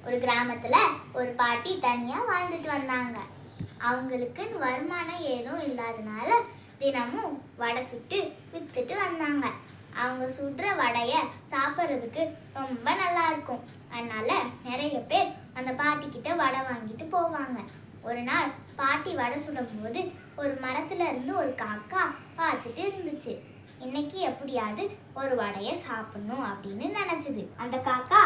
ஒரு கிராமத்துல ஒரு பாட்டி தனியா வாழ்ந்துட்டு வந்தாங்க. அவங்களுக்குன்னு வருமானம் ஏதும் இல்லாதனால தினமும் வடை சுட்டு வித்துட்டு வந்தாங்க. அவங்க சுடுற வடைய சாப்பிட்றதுக்கு ரொம்ப நல்லா இருக்கும். அதனால நிறைய பேர் அந்த பாட்டி கிட்ட வடை வாங்கிட்டு போவாங்க. ஒரு நாள் பாட்டி வடை சுடும்போது ஒரு மரத்துல இருந்து ஒரு காக்கா பார்த்துட்டு இருந்துச்சு. இன்னைக்கு எப்படியாவது ஒரு வடையை சாப்பிடணும் அப்படின்னு நினைச்சது. அந்த காக்கா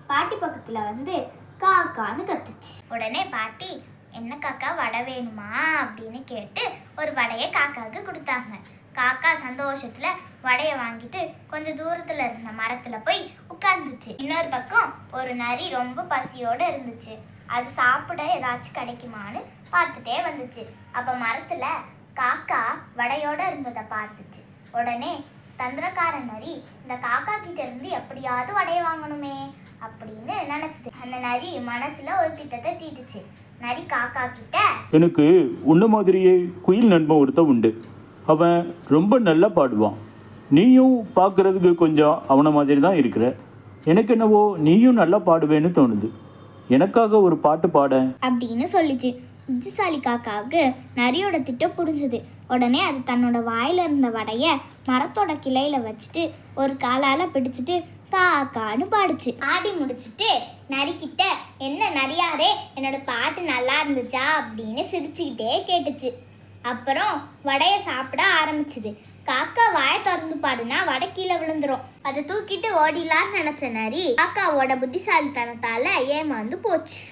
பாட்டி பக்கத்துல வந்து காக்கான்னு கத்துச்சு. உடனே பாட்டி, என்ன காக்கா வடை வேணுமா அப்படின்னு கேட்டு ஒரு வடையை காக்காவுக்கு கொடுத்தாங்க. காக்கா சந்தோஷத்துல வடையை வாங்கிட்டு கொஞ்சம் தூரத்துல இருந்த மரத்துல போய் உட்கார்ந்துச்சு. இன்னொரு பக்கம் ஒரு நரி ரொம்ப பசியோட இருந்துச்சு. அது சாப்பிட ஏதாச்சும் கிடைக்குமான்னு பார்த்துட்டே வந்துச்சு. அப்ப மரத்துல காக்கா வடையோட இருந்ததை பார்த்துச்சு. உடனே தந்திரக்கார நரி இந்த காக்கா கிட்ட இருந்து எப்படியாவது வடையை வாங்கணுமே அப்படின்னு நினைச்சது. அந்த நரி மனசுல ஒரு திட்டத்தை தீட்டுச்சு. நரி காக்கா கிட்ட, எனக்கு உன்ன மாதிரியே குயில் நண்பன் ஒருத்த உண்டு. அவன் ரொம்ப நல்லா பாடுவான். நீயும் பார்க்கறதுக்கு கொஞ்சம் அவனை மாதிரி தான் இருக்கிற. எனக்கு என்னவோ நீயும் நல்லா பாடுவேன்னு தோணுது. எனக்காக ஒரு பாட்டு பாட அப்படின்னு சொல்லிச்சு. புத்திசாலி காக்காவுக்கு நரியோட திட்டம் புரிஞ்சுது. உடனே அது தன்னோட வாயில இருந்த வடைய மரத்தோட கிளையில வச்சுட்டு ஒரு காலால பிடிச்சிட்டு காக்கான்னு பாடுச்சு. ஆடி முடிச்சுட்டு நரிக்கிட்ட, என்ன நரியாரே, என்னோட பாட்டு நல்லா இருந்துச்சா அப்படின்னு சிரிச்சுக்கிட்டே கேட்டுச்சு. அப்புறம் வடையை சாப்பிட ஆரம்பிச்சுது. காக்கா வாயை திறந்து பாடுனா வடை கீழே விழுந்துரும். அதை தூக்கிட்டு ஓடிலான்னு நினைச்ச நரி காக்காவோட புத்திசாலித்தனத்தால ஏமாந்து போச்சு.